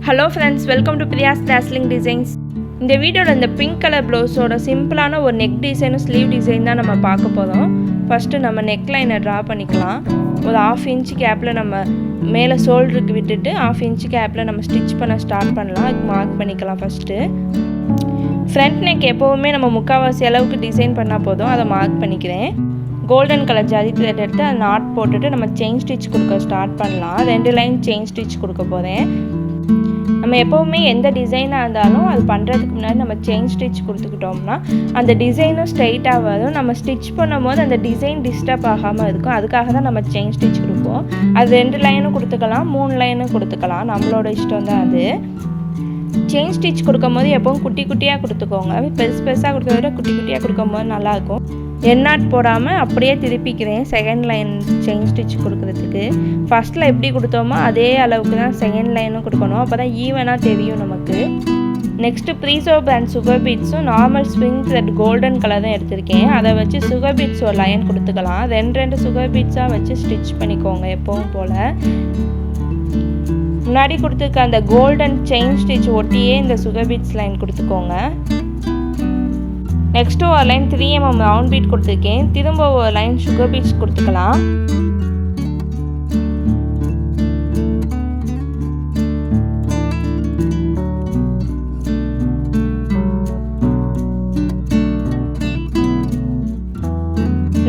Hello friends, welcome to Priya's Dazzling Designs. இந்த வீடியோல இந்த பிங்க் கலர் ப்ளவுஸோட சிம்பிளான ஒரு நெக் டிசைனும் ஸ்லீவ் டிசைன் தான் நம்ம பார்க்க போறோம். ஃபர்ஸ்ட் நம்ம நெக் லைனை டிரா பண்ணிக்கலாம். ஒரு 1/2 இன்ச் கேப்ல நம்ம மேலே ஷோல்டருக்கு விட்டுட்டு 1/2 இன்ச் கேப்ல நம்ம ஸ்டிட்ச் பண்ண ஸ்டார்ட் பண்ணலாம். அதுக்கு மார்க் பண்ணிக்கலாம் ஃபர்ஸ்ட். ஃப்ரண்ட் நெக் எப்பவுமே நம்ம முக்காவாசி அளவுக்கு டிசைன் பண்ணா போதும். அதை மார்க் பண்ணிக்கிறேன். கோல்டன் கலர் ஜரி த்ரெட் எடுத்து அந்த நாட் போட்டுட்டு நம்ம செயின் ஸ்டிச் கொடுக்க ஸ்டார்ட் பண்ணலாம். 2 லைன் செயின் ஸ்டிச் கொடுக்க போகிறேன். நம்ம எப்போவுமே எந்த டிசைனாக இருந்தாலும் அது பண்ணுறதுக்கு முன்னாடி நம்ம செயின் ஸ்டிச் கொடுத்துக்கிட்டோம்னா அந்த டிசைனும் ஸ்ட்ரைட்டாக வரும். நம்ம ஸ்டிச் பண்ணும்போது அந்த டிசைன் டிஸ்டர்ப் ஆகாமல் இருக்கும். அதுக்காக தான் நம்ம செயின் ஸ்டிச் கொடுப்போம். அது 2 லைனும் கொடுத்துக்கலாம், 3 லைனும் கொடுத்துக்கலாம், நம்மளோட இஷ்டம் தான் அது. செயின் ஸ்டிச் கொடுக்கும் போது எப்போவும் குட்டி குட்டியாக கொடுத்துக்கோங்க. பெருசு பெருசாக கொடுக்கறத விட குட்டி குட்டியாக கொடுக்கும் போது நல்லாயிருக்கும். எண்ணாட் போடாமல் அப்படியே திருப்பிக்கிறேன் செகண்ட் லைன் செயின் ஸ்டிச் கொடுக்குறதுக்கு. ஃபஸ்ட்டில் எப்படி கொடுத்தோமோ அதே அளவுக்கு தான் செகண்ட் லைனும் கொடுக்கணும். அப்போ தான் ஈவனாக தெரியும் நமக்கு. நெக்ஸ்ட்டு ப்ரீசோ பிராண்ட் சுகர் பீட்ஸும் normal sewing thread golden colour தான் எடுத்திருக்கேன். அதை வச்சு சுகர் பீட்ஸ் ஒரு லைன் கொடுத்துக்கலாம். 2 சுகர் பீட்ஸாக வச்சு ஸ்டிச் பண்ணிக்கோங்க எப்பவும் போல். முன்னாடி கொடுத்துருக்க அந்த கோல்டன் செயின் ஸ்டிச் ஒட்டியே இந்த சுகர் பீட்ஸ் லைன் கொடுத்துக்கோங்க. நெக்ஸ்ட்டு ஒரு லைன் 3 mm ரவுண்ட் பீட் கொடுத்துருக்கேன். திரும்ப ஒரு லைன் சுகர் பீட்ஸ் கொடுத்துக்கலாம்.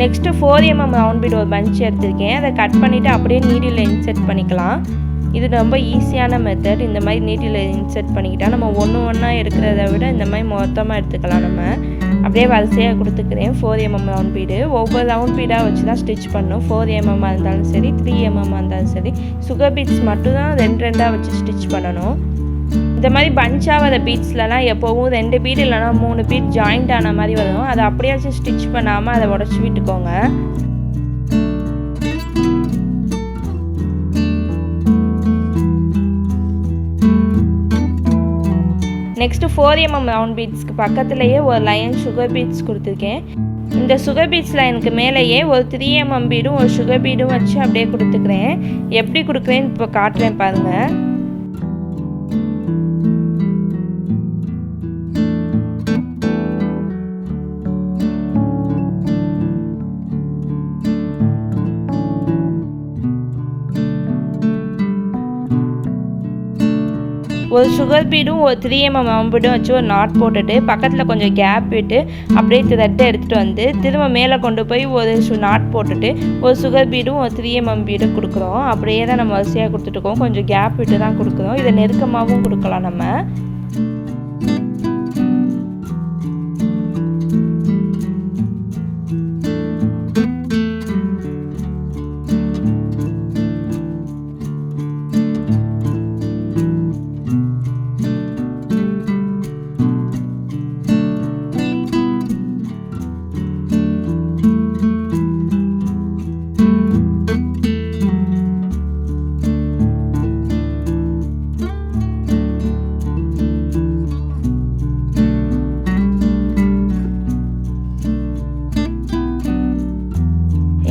நெக்ஸ்ட்டு 4 mm ரவுண்ட் பீட் ஒரு பஞ்ச் எடுத்திருக்கேன். அதை கட் பண்ணிவிட்டு அப்படியே நீடில் இன்செர்ட் பண்ணிக்கலாம். இது ரொம்ப ஈஸியான மெத்தட். இந்த மாதிரி நீட்டில் இன்செர்ட் பண்ணிக்கிட்டால் நம்ம ஒன்றா எடுக்கிறத விட இந்த மாதிரி மொத்தமாக எடுத்துக்கலாம். நம்ம அப்படியே வரிசையாக கொடுத்துக்கிறேன். 4 mm ரவுண்ட் பீடு ஒவ்வொரு ரவுண்ட் பீடாக வச்சு தான் ஸ்டிச் பண்ணணும். 4 mm இருந்தாலும் சரி, 3 mm இருந்தாலும் சரி. சுகர் பீட்ஸ் மட்டும் தான் 2 வச்சு ஸ்டிச் பண்ணணும். இந்த மாதிரி பஞ்சாக வர பீட்ஸ்லலாம் எப்போவும் 2 பீட் இல்லைனா 3 பீட் ஜாயிண்ட் ஆன மாதிரி வரும். அதை அப்படியே வச்சு ஸ்டிச் பண்ணாமல் அதை உடச்சி விட்டுக்கோங்க. நெக்ஸ்ட்டு 4 mm ரவுண்ட் பீட்ஸ்க்கு பக்கத்துலேயே ஒரு லைன் சுகர் பீட்ஸ் கொடுத்துருக்கேன். இந்த சுகர் பீட்ஸ் லைனுக்கு மேலேயே ஒரு 3 mm பீடும் ஒரு சுகர் பீடும் வச்சு அப்படியே கொடுத்துக்கிறேன். எப்படி கொடுக்குறேன்னு இப்போ காட்டுறேன் பாருங்கள். ஒரு சுகர் பீடும் ஒரு 3 mm ரவுண்ட் பீடும் வச்சு ஒரு நாட் போட்டுட்டு பக்கத்தில் கொஞ்சம் கேப் விட்டு அப்படியே த்ரெட்டை எடுத்துகிட்டு வந்து திரும்ப மேலே கொண்டு போய் ஒரு நாட் போட்டுட்டு ஒரு சுகர் பீடும் ஒரு 3 mm பீடும் கொடுக்குறோம். அப்படியே தான் நம்ம வரிசையாக கொடுத்துட்ருக்கோம். கொஞ்சம் கேப் விட்டு தான் கொடுக்குறோம். இதை நெருக்கமாகவும் கொடுக்கலாம் நம்ம.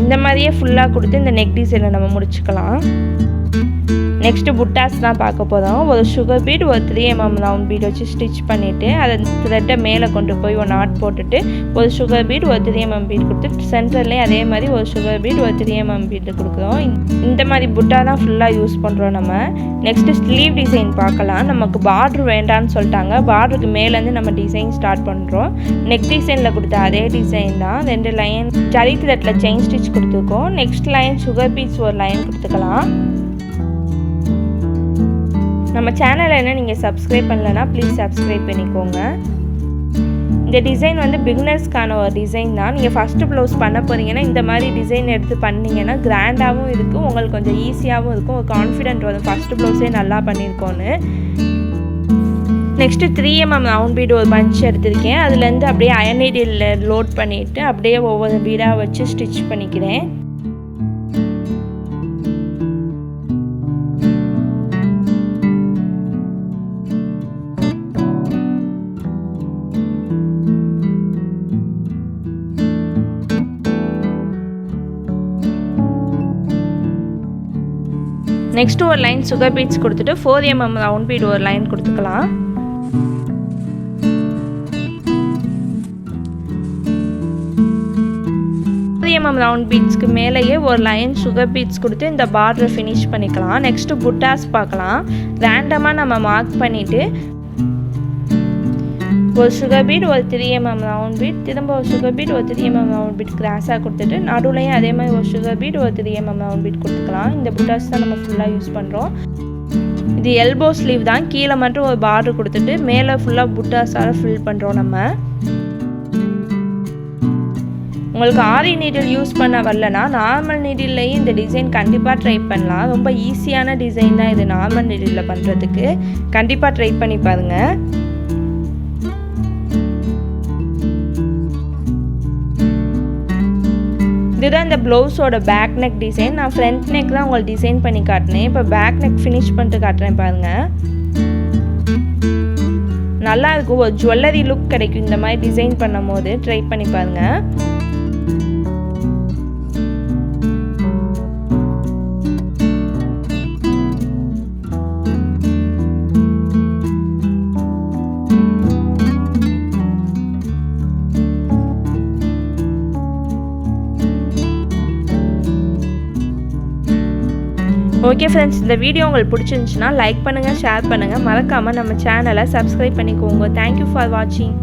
இந்த மாதிரியே ஃபுல்லாக கொடுத்து இந்த நெக் டிசைனை நம்ம முடிச்சுக்கலாம். நெக்ஸ்ட்டு புட்டாஸ் தான் பார்க்க போகிறோம். ஒரு சுகர் பீட் ஒரு 3 mm ரவுண்ட் பீட் வச்சு ஸ்டிச் பண்ணிவிட்டு அதை த்ரெட்டை மேலே கொண்டு போய் ஒரு நாட் போட்டுட்டு ஒரு சுகர் பீட் ஒரு 3 mm பீட் கொடுத்து சென்டர்லேயே அதே மாதிரி ஒரு சுகர் பீட் ஒரு 3 mm பீட் கொடுக்குறோம். இந்த மாதிரி புட்டா தான் ஃபுல்லாக யூஸ் பண்ணுறோம் நம்ம. நெக்ஸ்ட்டு ஸ்லீவ் டிசைன் பார்க்கலாம். நமக்கு பார்ட்ரு வேண்டான்னு சொல்லிட்டாங்க. பார்டருக்கு மேலேருந்து நம்ம டிசைன் ஸ்டார்ட் பண்ணுறோம். நெக் டிசைனில் கொடுத்த அதே டிசைன் தான். 2 லைன் ஜரி த்ரெட்டில் செயின் ஸ்டிச் கொடுத்துருக்கோம். நெக்ஸ்ட் லைன் சுகர் பீட்ஸ் ஒரு லைன் கொடுத்துக்கலாம். நம்ம சேனலை என்ன நீங்கள் சப்ஸ்கிரைப் பண்ணலன்னா ப்ளீஸ் சப்ஸ்கிரைப் பண்ணிக்கோங்க. இந்த டிசைன் வந்து பிகினர்ஸ்க்கான ஒரு டிசைன் தான். நீங்கள் ஃபஸ்ட்டு ப்ளவுஸ் பண்ண போகிறீங்கன்னா இந்த மாதிரி டிசைன் எடுத்து பண்ணிங்கன்னா கிராண்டாகவும் இருக்கும், உங்களுக்கு கொஞ்சம் ஈஸியாகவும் இருக்கும், ஒரு கான்ஃபிடென்ட் வரும் ஃபஸ்ட்டு ப்ளவுஸே நல்லா பண்ணியிருக்கோன்னு. நெக்ஸ்ட்டு 3 mm ரவுண்ட் பீடு ஒரு பஞ்ச் எடுத்திருக்கேன். அதுலேருந்து அப்படியே அயன் நீடில் லோட் பண்ணிவிட்டு அப்படியே ஒவ்வொரு பீடாக வச்சு ஸ்டிச் பண்ணிக்கிறேன். நெக்ஸ்ட் ஒரு லைன் சுகர் பீட்ஸ் கொடுத்துட்டு 4 mm ரவுண்ட் பீட் ஒரு லைன் கொடுத்துக்கலாம். ரவுண்ட் பீட்ஸ்க்கு மேலேயே ஒரு லைன் சுகர் பீட்ஸ் கொடுத்து இந்த பார்டரை ஃபினிஷ் பண்ணிக்கலாம். நெக்ஸ்ட் புட்டாஸ் பார்க்கலாம். ரேண்டமாக நம்ம மார்க் பண்ணிவிட்டு ஒரு சுகர் பீட் ஒரு 3 mm ரவுண்ட் பீட், திரும்ப ஒரு சுகர் பீட் ஒரு 3 mm ரவுண்ட் பீட் கிராஸாக கொடுத்துட்டு நடுவுலையும் அதே மாதிரி ஒரு சுகர் பீட் ஒரு 3 mm ரவுண்ட் பீட் கொடுத்துக்கலாம். இந்த புட்டாஸ் தான் நம்ம ஃபுல்லாக யூஸ் பண்ணுறோம். இது எல்போ ஸ்லீவ் தான். கீழே மட்டும் ஒரு பார்டர் கொடுத்துட்டு மேலே ஃபுல்லாக புட்டாஸால் ஃபில் பண்ணுறோம். நம்ம உங்களுக்கு ஆரி நீடில் யூஸ் பண்ண வரலனா நார்மல் நீடில்லையும் இந்த டிசைன் கண்டிப்பாக ட்ரை பண்ணலாம். ரொம்ப ஈஸியான டிசைன் தான் இது நார்மல் நீடிலில் பண்ணுறதுக்கு. கண்டிப்பாக ட்ரை பண்ணி பாருங்கள். இதுதான் இந்த ப்ளவுஸோட பேக் நெக் டிசைன். நான் ஃப்ரண்ட் நெக் தான் உங்களுக்கு டிசைன் பண்ணி காட்டினேன். இப்போ பேக் நெக் ஃபினிஷ் பண்ணிட்டு காட்டுறேன் பாருங்கள். நல்லா இருக்கும். ஒரு ஜுவல்லரி லுக் கிடைக்கும் இந்த மாதிரி டிசைன் பண்ணும் போது. ட்ரை பண்ணி பாருங்கள். ஓகே ஃப்ரெண்ட்ஸ், இந்த வீடியோ உங்களுக்கு பிடிச்சிருந்துச்சுன்னா லைக் பண்ணுங்கள், ஷேர் பண்ணுங்கள், மறக்காமல் நம்ம சேனலை சப்ஸ்கிரைப் பண்ணிக்கோங்க. தேங்க்யூ ஃபார் வாட்சிங்.